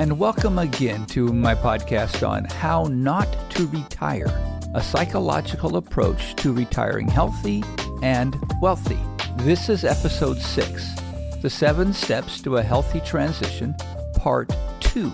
and welcome again to my podcast on how not to retire, a psychological approach to retiring healthy and wealthy. This is episode 6, the 7 steps to a healthy transition, part 2.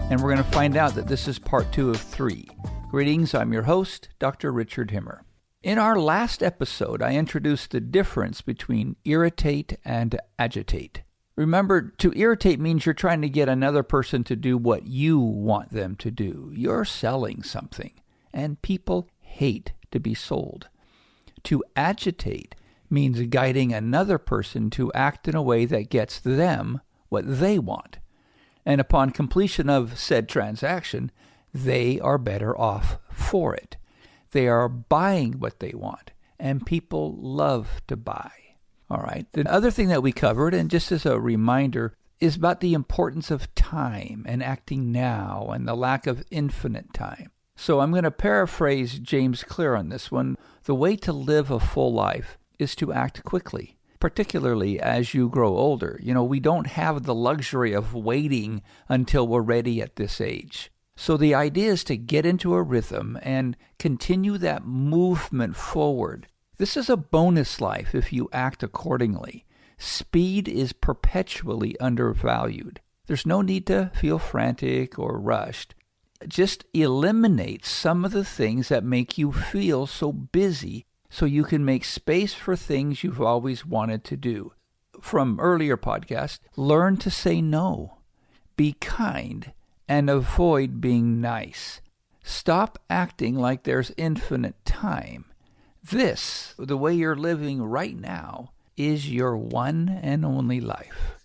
And we're going to find out that this is part 2 of 3. Greetings, I'm your host, Dr. Richard Himmer. In our last episode, I introduced the difference between irritate and agitate. Remember, to irritate means you're trying to get another person to do what you want them to do. You're selling something, and people hate to be sold. To agitate means guiding another person to act in a way that gets them what they want. And upon completion of said transaction, they are better off for it. They are buying what they want, and people love to buy. All right. The other thing that we covered, and just as a reminder, is about the importance of time and acting now and the lack of infinite time. So I'm going to paraphrase James Clear on this one. The way to live a full life is to act quickly, particularly as you grow older. We don't have the luxury of waiting until we're ready at this age. So the idea is to get into a rhythm and continue that movement forward. This is a bonus life if you act accordingly. Speed is perpetually undervalued. There's no need to feel frantic or rushed. Just eliminate some of the things that make you feel so busy so you can make space for things you've always wanted to do. From earlier podcasts, learn to say no. Be kind and avoid being nice. Stop acting like there's infinite time. This, the way you're living right now, is your one and only life.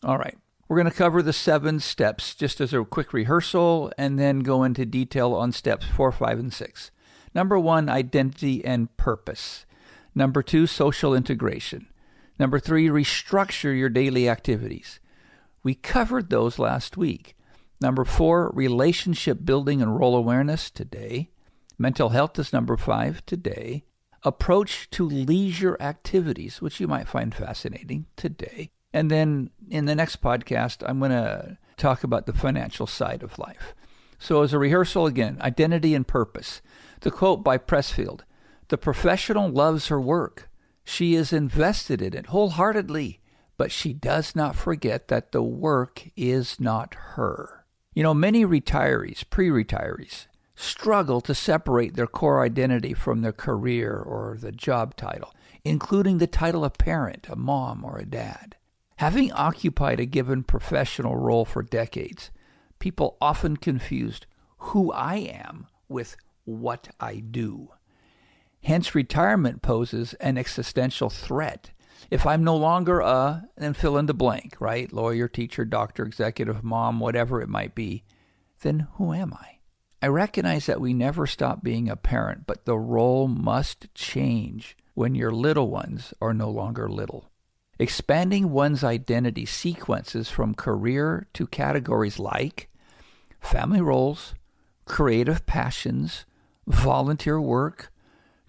All right, we're going to cover the 7 steps just as a quick rehearsal and then go into detail on steps 4, 5, and 6. Number 1, identity and purpose. Number 2, social integration. Number 3, restructure your daily activities. We covered those last week. Number 4, relationship building and role awareness today. Mental health is number 5 today. Approach to leisure activities, which you might find fascinating today. And then in the next podcast, I'm going to talk about the financial side of life. So as a rehearsal again, identity and purpose. The quote by Pressfield, "The professional loves her work. She is invested in it wholeheartedly, but she does not forget that the work is not her." Many retirees, pre-retirees, struggle to separate their core identity from their career or the job title, including the title of parent, a mom, or a dad. Having occupied a given professional role for decades, people often confused who I am with what I do. Hence, retirement poses an existential threat. If I'm no longer then fill in the blank, right? Lawyer, teacher, doctor, executive, mom, whatever it might be, then who am I? I recognize that we never stop being a parent, but the role must change when your little ones are no longer little. Expanding one's identity sequences from career to categories like family roles, creative passions, volunteer work,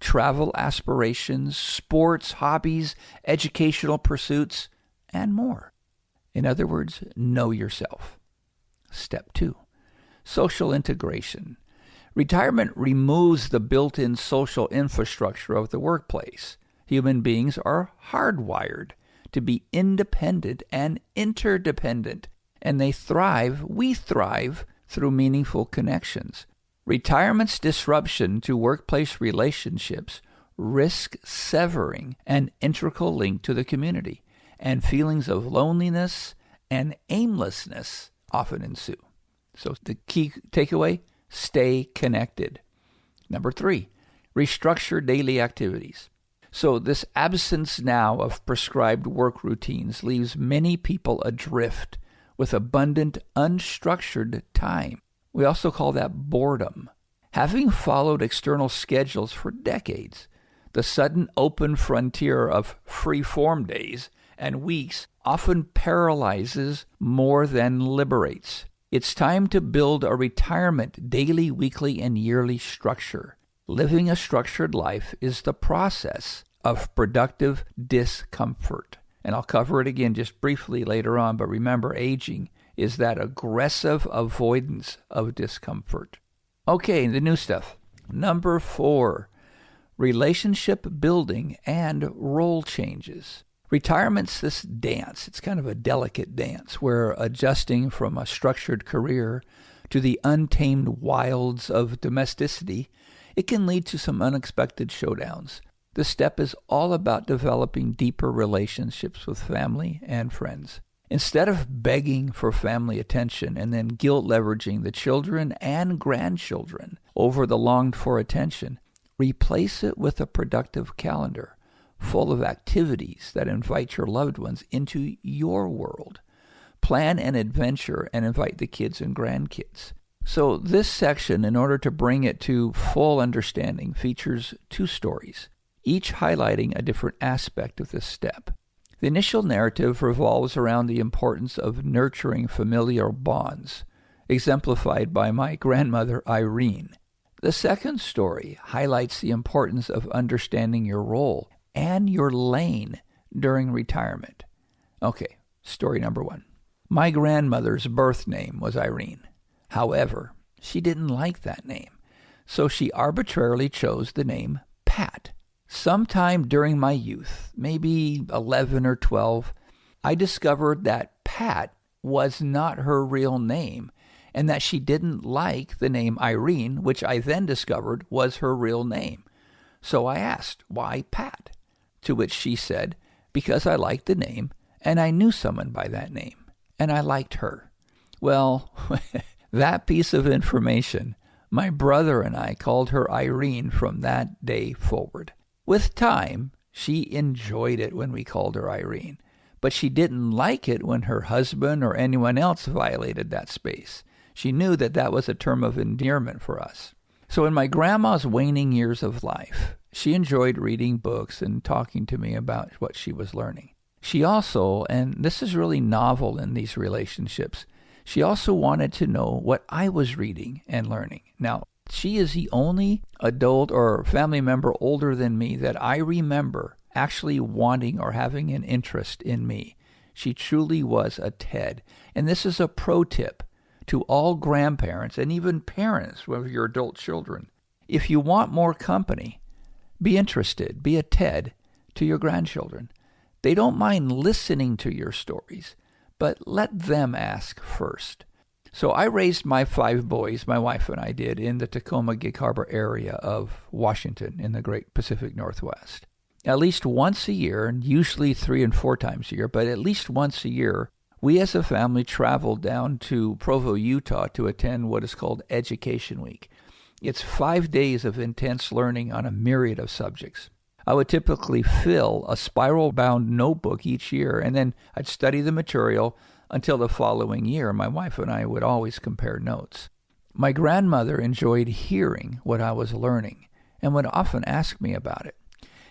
travel aspirations, sports, hobbies, educational pursuits, and more. In other words, know yourself. Step 2. Social integration. Retirement removes the built-in social infrastructure of the workplace. Human beings are hardwired to be independent and interdependent, and we thrive through meaningful connections. Retirement's disruption to workplace relationships risk severing an integral link to the community, and feelings of loneliness and aimlessness often ensue. So the key takeaway, stay connected. Number 3, restructure daily activities. So this absence now of prescribed work routines leaves many people adrift with abundant unstructured time. We also call that boredom. Having followed external schedules for decades, the sudden open frontier of free-form days and weeks often paralyzes more than liberates. It's time to build a retirement daily, weekly, and yearly structure. Living a structured life is the process of productive discomfort. And I'll cover it again just briefly later on, but remember, aging is that aggressive avoidance of discomfort. Okay, the new stuff. Number 4, relationship building and role changes. Retirement's this dance. It's kind of a delicate dance where adjusting from a structured career to the untamed wilds of domesticity, it can lead to some unexpected showdowns. This step is all about developing deeper relationships with family and friends. Instead of begging for family attention and then guilt leveraging the children and grandchildren over the longed-for attention, replace it with a productive calendar full of activities that invite your loved ones into your world. Plan an adventure and invite the kids and grandkids. So this section, in order to bring it to full understanding, features 2 stories, each highlighting a different aspect of this step. The initial narrative revolves around the importance of nurturing familial bonds, exemplified by my grandmother Irene. The second story highlights the importance of understanding your role and your lane during retirement. Okay, story number 1. My grandmother's birth name was Irene. However, she didn't like that name, so she arbitrarily chose the name Pat. Sometime during my youth, maybe 11 or 12, I discovered that Pat was not her real name and that she didn't like the name Irene, which I then discovered was her real name. So I asked, why Pat? To which she said, because I liked the name and I knew someone by that name and I liked her. Well, that piece of information, my brother and I called her Irene from that day forward. With time, she enjoyed it when we called her Irene, but she didn't like it when her husband or anyone else violated that space. She knew that that was a term of endearment for us. So in my grandma's waning years of life, she enjoyed reading books and talking to me about what she was learning. She also, and this is really novel in these relationships, she also wanted to know what I was reading and learning. Now, she is the only adult or family member older than me that I remember actually wanting or having an interest in me. She truly was a TED. And this is a pro tip to all grandparents and even parents with your adult children. If you want more company, be interested, be a TED to your grandchildren. They don't mind listening to your stories, but let them ask first. So I raised my 5 boys, my wife and I did, in the Tacoma Gig Harbor area of Washington in the great Pacific Northwest. At least once a year, and usually 3 and 4 times a year, but at least once a year, we as a family traveled down to Provo, Utah to attend what is called Education Week. It's 5 days of intense learning on a myriad of subjects. I would typically fill a spiral-bound notebook each year, and then I'd study the material until the following year. My wife and I would always compare notes. My grandmother enjoyed hearing what I was learning and would often ask me about it.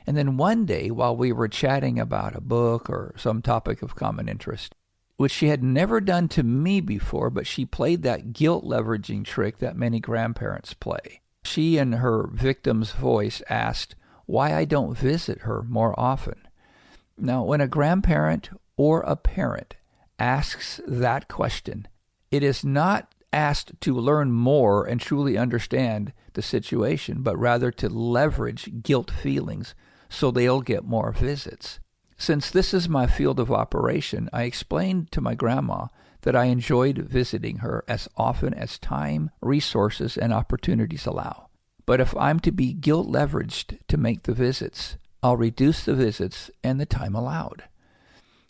And then one day, while we were chatting about a book or some topic of common interest, which she had never done to me before, but she played that guilt leveraging trick that many grandparents play. She, in her victim's voice, asked why I don't visit her more often. Now, when a grandparent or a parent asks that question, it is not asked to learn more and truly understand the situation, but rather to leverage guilt feelings so they'll get more visits. Since this is my field of operation, I explained to my grandma that I enjoyed visiting her as often as time, resources, and opportunities allow. But if I'm to be guilt leveraged to make the visits, I'll reduce the visits and the time allowed.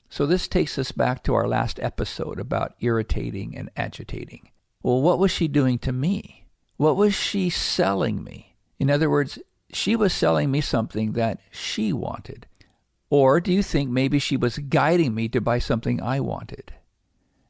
So this takes us back to our last episode about irritating and agitating. Well, what was she doing to me? What was she selling me? In other words, she was selling me something that she wanted. Or do you think maybe she was guiding me to buy something I wanted?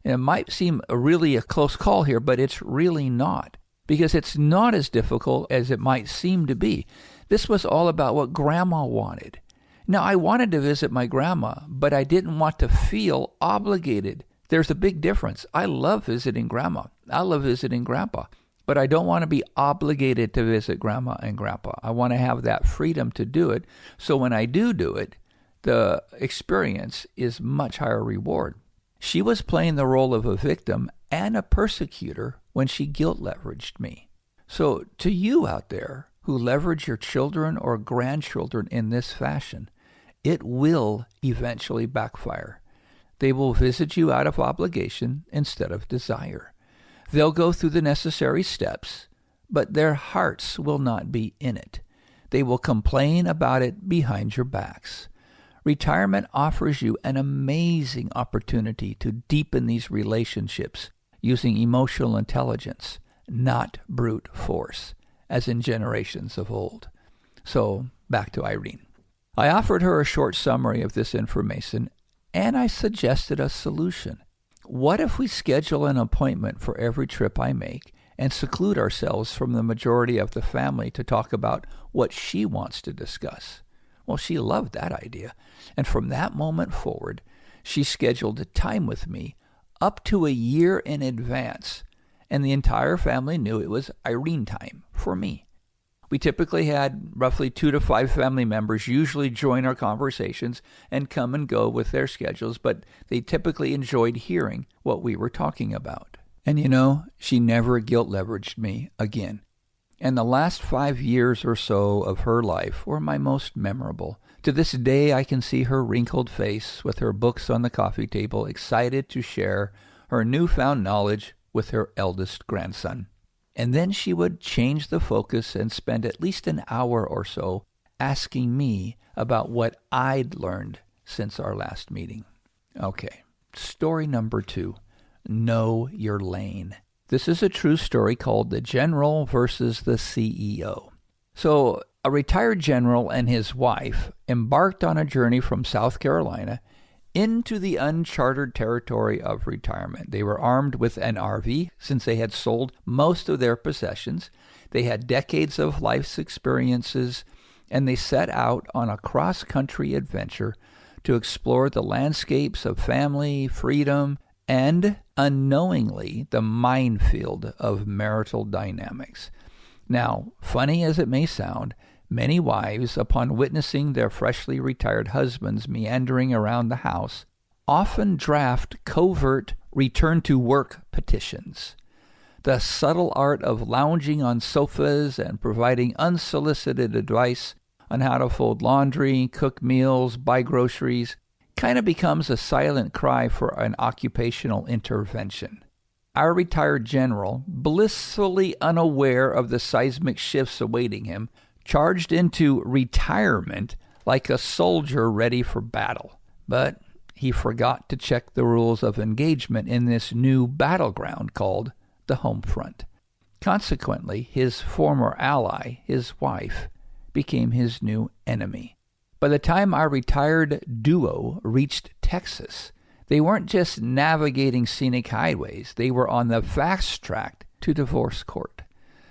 And it might seem really a close call here, but it's really not, because it's not as difficult as it might seem to be. This was all about what Grandma wanted. Now, I wanted to visit my grandma, but I didn't want to feel obligated. There's a big difference. I love visiting Grandma. I love visiting Grandpa, but I don't want to be obligated to visit Grandma and Grandpa. I want to have that freedom to do it. So when I do it, the experience is much higher reward. She was playing the role of a victim and a persecutor when she guilt leveraged me. So to you out there who leverage your children or grandchildren in this fashion, it will eventually backfire. They will visit you out of obligation instead of desire. They'll go through the necessary steps, but their hearts will not be in it. They will complain about it behind your backs. Retirement offers you an amazing opportunity to deepen these relationships using emotional intelligence, not brute force, as in generations of old. So, back to Irene. I offered her a short summary of this information, and I suggested a solution. What if we schedule an appointment for every trip I make and seclude ourselves from the majority of the family to talk about what she wants to discuss? Well, she loved that idea, and from that moment forward, she scheduled a time with me up to a year in advance, and the entire family knew it was Irene time for me. We typically had roughly 2 to 5 family members usually join our conversations and come and go with their schedules, but they typically enjoyed hearing what we were talking about. And she never guilt leveraged me again. And the last 5 years or so of her life were my most memorable. To this day, I can see her wrinkled face with her books on the coffee table, excited to share her newfound knowledge with her eldest grandson. And then she would change the focus and spend at least an hour or so asking me about what I'd learned since our last meeting. Okay, story number 2, know your lane. This is a true story called The General versus the CEO. So, a retired general and his wife embarked on a journey from South Carolina into the uncharted territory of retirement. They were armed with an RV since they had sold most of their possessions. They had decades of life's experiences, and they set out on a cross-country adventure to explore the landscapes of family, freedom, and unknowingly the minefield of marital dynamics. Now, funny as it may sound, many wives, upon witnessing their freshly retired husbands meandering around the house, often draft covert return-to-work petitions. The subtle art of lounging on sofas and providing unsolicited advice on how to fold laundry, cook meals, buy groceries, kind of becomes a silent cry for an occupational intervention. Our retired general, blissfully unaware of the seismic shifts awaiting him, charged into retirement like a soldier ready for battle. But he forgot to check the rules of engagement in this new battleground called the home front. Consequently, his former ally, his wife, became his new enemy. By the time our retired duo reached Texas, they weren't just navigating scenic highways, they were on the fast track to divorce court.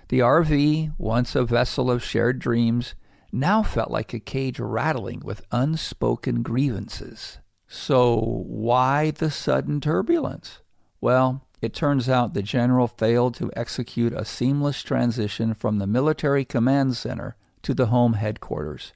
The RV, once a vessel of shared dreams, now felt like a cage rattling with unspoken grievances. So why the sudden turbulence? Well, it turns out the general failed to execute a seamless transition from the military command center to the home headquarters.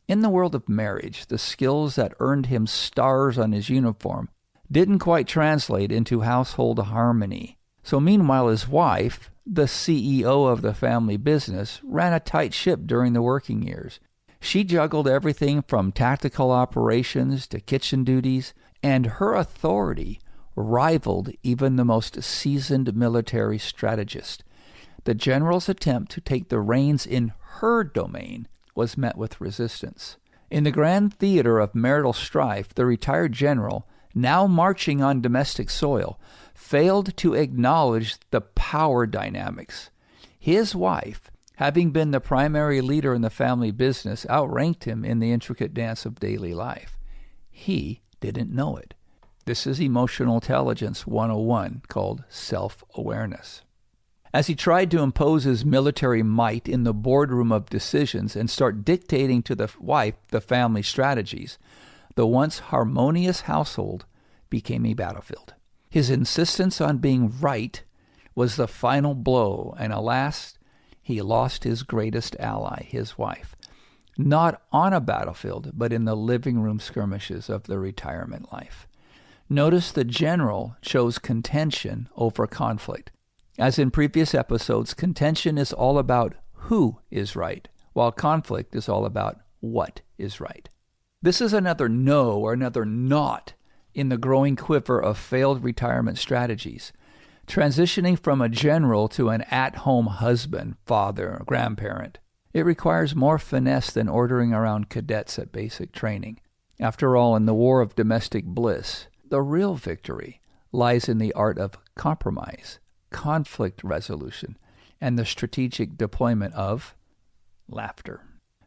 In the world of marriage, the skills that earned him stars on his uniform didn't quite translate into household harmony. So meanwhile, his wife, the CEO of the family business, ran a tight ship during the working years. She juggled everything from tactical operations to kitchen duties, and her authority rivaled even the most seasoned military strategist. The general's attempt to take the reins in her domain was met with resistance. In the grand theater of marital strife, the retired general, now marching on domestic soil, failed to acknowledge the power dynamics. His wife, having been the primary leader in the family business, outranked him in the intricate dance of daily life. He didn't know it. This is Emotional Intelligence 101, called self-awareness. As he tried to impose his military might in the boardroom of decisions and start dictating to the wife the family strategies, the once harmonious household became a battlefield. His insistence on being right was the final blow, and alas, he lost his greatest ally, his wife, not on a battlefield, but in the living room skirmishes of the retirement life. Notice the general chose contention over conflict. As in previous episodes, contention is all about who is right, while conflict is all about what is right. This is another no or another not in the growing quiver of failed retirement strategies. Transitioning from a general to an at-home husband, father, or grandparent, it requires more finesse than ordering around cadets at basic training. After all, in the war of domestic bliss, the real victory lies in the art of compromise, conflict resolution, and the strategic deployment of laughter.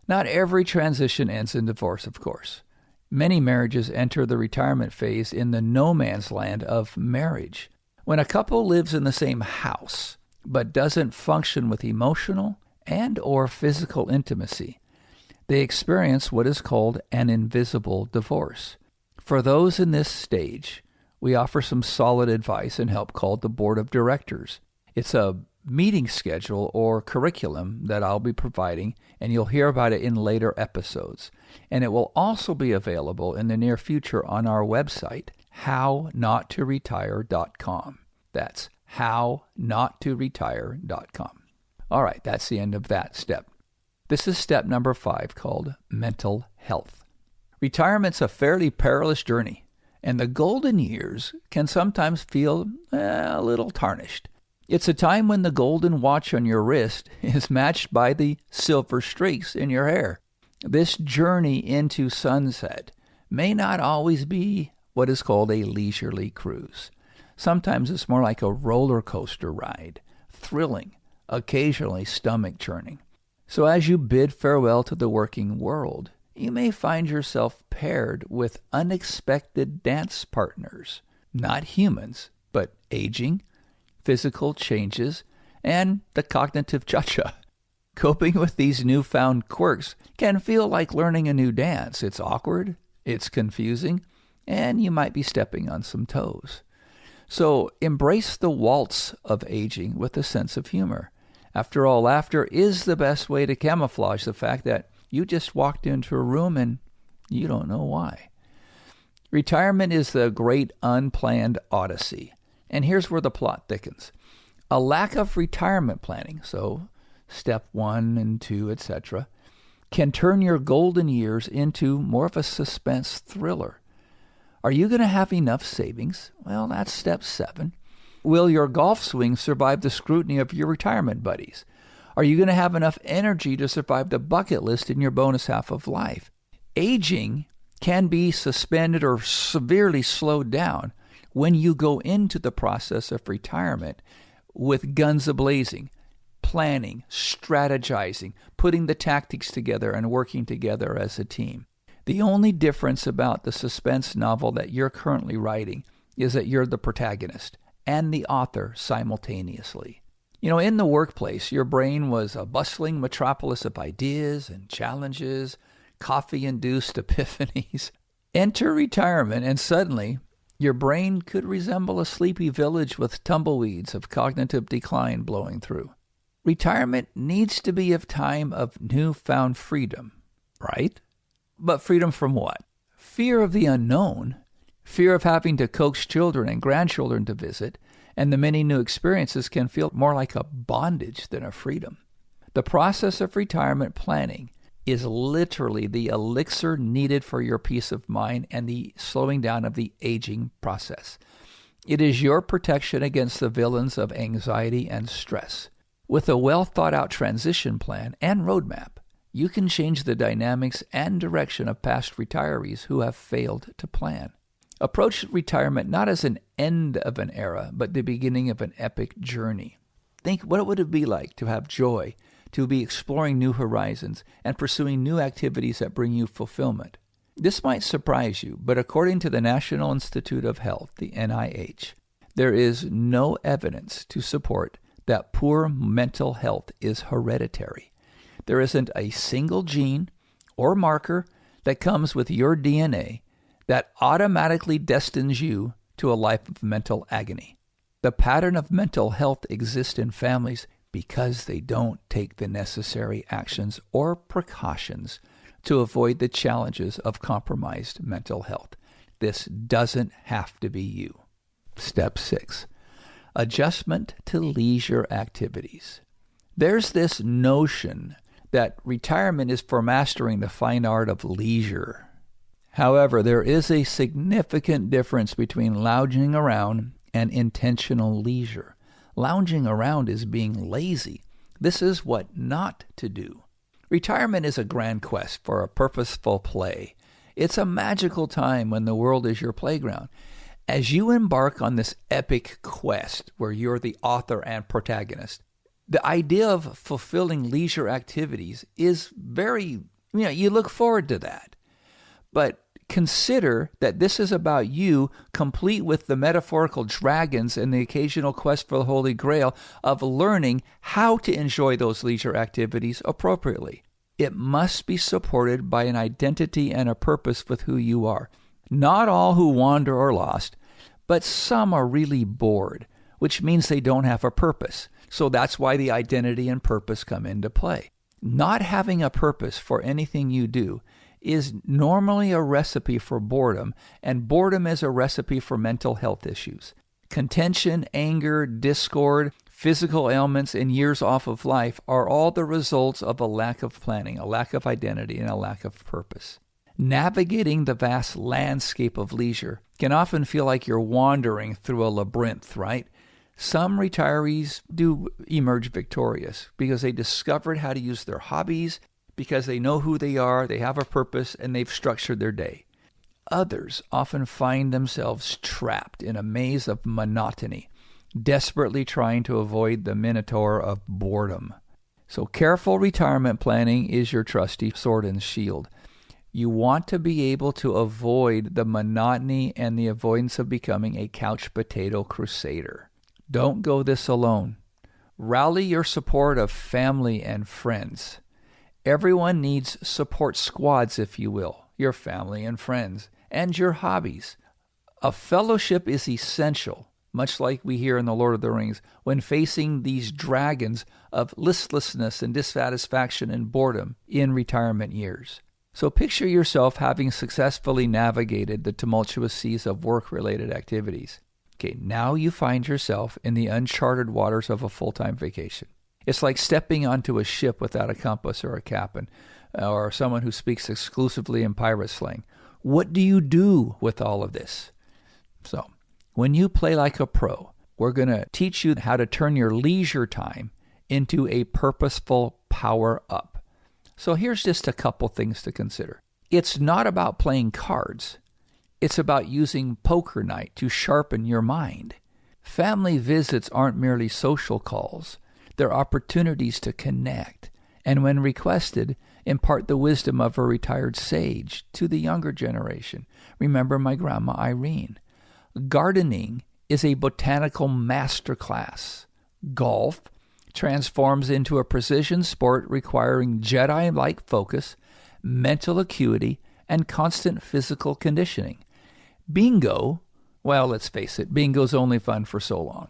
Not every transition ends in divorce, of course. Many marriages enter the retirement phase in the no man's land of marriage. When a couple lives in the same house, but doesn't function with emotional and or physical intimacy, they experience what is called an invisible divorce. For those in this stage, we offer some solid advice and help called the Board of Directors. It's a meeting schedule or curriculum that I'll be providing, and you'll hear about it in later episodes. And it will also be available in the near future on our website, hownottoretire.com. That's hownottoretire.com. All right, that's the end of that step. This is step number 5, called mental health. Retirement's a fairly perilous journey, and the golden years can sometimes feel a little tarnished. It's a time when the golden watch on your wrist is matched by the silver streaks in your hair. This journey into sunset may not always be what is called a leisurely cruise. Sometimes it's more like a roller coaster ride, thrilling, occasionally stomach churning. So as you bid farewell to the working world, you may find yourself paired with unexpected dance partners, not humans, but aging, physical changes, and the cognitive cha-cha. Coping with these newfound quirks can feel like learning a new dance. It's awkward, it's confusing, and you might be stepping on some toes. So embrace the waltz of aging with a sense of humor. After all, laughter is the best way to camouflage the fact that you just walked into a room and you don't know why. Retirement is the great unplanned odyssey. And here's where the plot thickens. A lack of retirement planning, so step 1 and 2, etc., can turn your golden years into more of a suspense thriller. Are you going to have enough savings? Well, that's step 7. Will your golf swing survive the scrutiny of your retirement buddies? Are you going to have enough energy to survive the bucket list in your bonus half of life? Aging can be suspended or severely slowed down when you go into the process of retirement with guns a-blazing, planning, strategizing, putting the tactics together and working together as a team. The only difference about the suspense novel that you're currently writing is that you're the protagonist and the author simultaneously. You know, in the workplace, your brain was a bustling metropolis of ideas and challenges, coffee-induced epiphanies. Enter retirement, and suddenly, your brain could resemble a sleepy village with tumbleweeds of cognitive decline blowing through. Retirement needs to be a time of newfound freedom, right? But freedom from what? Fear of the unknown, fear of having to coax children and grandchildren to visit, and the many new experiences can feel more like a bondage than a freedom. The process of retirement planning is literally the elixir needed for your peace of mind and the slowing down of the aging process. It is your protection against the villains of anxiety and stress. With a well-thought-out transition plan and roadmap, you can change the dynamics and direction of past retirees who have failed to plan. Approach retirement not as an end of an era, but the beginning of an epic journey. Think, what would it be like to have joy, to be exploring new horizons, and pursuing new activities that bring you fulfillment? This might surprise you, but according to the National Institute of Health, the NIH, there is no evidence to support that poor mental health is hereditary. There isn't a single gene or marker that comes with your DNA that automatically destines you to a life of mental agony. The pattern of mental health exists in families because they don't take the necessary actions or precautions to avoid the challenges of compromised mental health. This doesn't have to be you. Step 6, adjustment to leisure activities. There's this notion that retirement is for mastering the fine art of leisure. However, there is a significant difference between lounging around and intentional leisure. Lounging around is being lazy. This is what not to do. Retirement is a grand quest for a purposeful play. It's a magical time when the world is your playground. As you embark on this epic quest where you're the author and protagonist, the idea of fulfilling leisure activities is very, you look forward to that. But consider that this is about you, complete with the metaphorical dragons and the occasional quest for the Holy Grail of learning how to enjoy those leisure activities appropriately. It must be supported by an identity and a purpose with who you are. Not all who wander are lost, but some are really bored, which means they don't have a purpose. So that's why the identity and purpose come into play. Not having a purpose for anything you do is normally a recipe for boredom, and boredom is a recipe for mental health issues. Contention, anger, discord, physical ailments, and years off of life are all the results of a lack of planning, a lack of identity, and a lack of purpose. Navigating the vast landscape of leisure can often feel like you're wandering through a labyrinth, right? Some retirees do emerge victorious because they discovered how to use their hobbies, because they know who they are, they have a purpose, and they've structured their day. Others often find themselves trapped in a maze of monotony, desperately trying to avoid the minotaur of boredom. So careful retirement planning is your trusty sword and shield. You want to be able to avoid the monotony and the avoidance of becoming a couch potato crusader. Don't go this alone. Rally your support of family and friends. Everyone needs support squads, if you will, your family and friends, and your hobbies. A fellowship is essential, much like we hear in The Lord of the Rings, when facing these dragons of listlessness and dissatisfaction and boredom in retirement years. So picture yourself having successfully navigated the tumultuous seas of work-related activities. Okay, now you find yourself in the uncharted waters of a full-time vacation. It's like stepping onto a ship without a compass or a captain, or someone who speaks exclusively in pirate slang. What do you do with all of this? So, when you play like a pro, we're going to teach you how to turn your leisure time into a purposeful power-up. So here's just a couple things to consider. It's not about playing cards. It's about using poker night to sharpen your mind. Family visits aren't merely social calls. They're opportunities to connect, and when requested, impart the wisdom of a retired sage to the younger generation. Remember my grandma Irene. Gardening is a botanical masterclass. Golf transforms into a precision sport requiring Jedi-like focus, mental acuity, and constant physical conditioning. Bingo, well, let's face it, bingo's only fun for so long.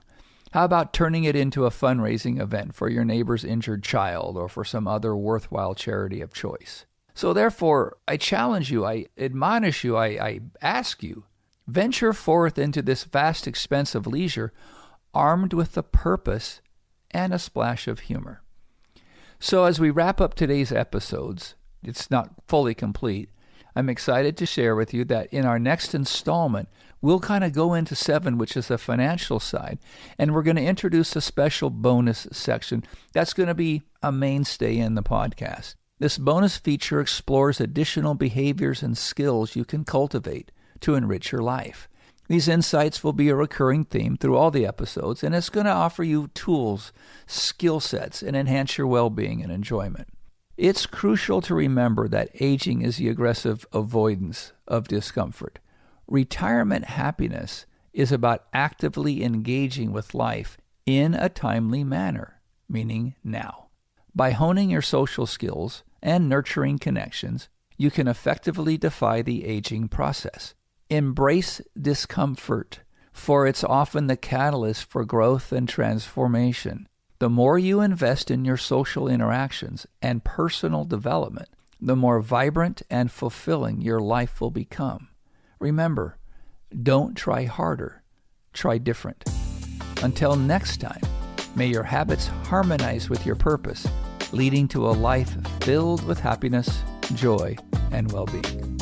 How about turning it into a fundraising event for your neighbor's injured child or for some other worthwhile charity of choice? So therefore, I challenge you, I admonish you, I ask you, venture forth into this vast expense of leisure armed with a purpose and a splash of humor. So as we wrap up today's episodes, it's not fully complete, I'm excited to share with you that in our next installment, we'll kind of go into 7, which is the financial side, and we're going to introduce a special bonus section that's going to be a mainstay in the podcast. This bonus feature explores additional behaviors and skills you can cultivate to enrich your life. These insights will be a recurring theme through all the episodes, and it's going to offer you tools, skill sets, and enhance your well-being and enjoyment. It's crucial to remember that aging is the aggressive avoidance of discomfort. Retirement happiness is about actively engaging with life in a timely manner, meaning now. By honing your social skills and nurturing connections, you can effectively defy the aging process. Embrace discomfort, for it's often the catalyst for growth and transformation. The more you invest in your social interactions and personal development, the more vibrant and fulfilling your life will become. Remember, don't try harder, try different. Until next time, may your habits harmonize with your purpose, leading to a life filled with happiness, joy, and well-being.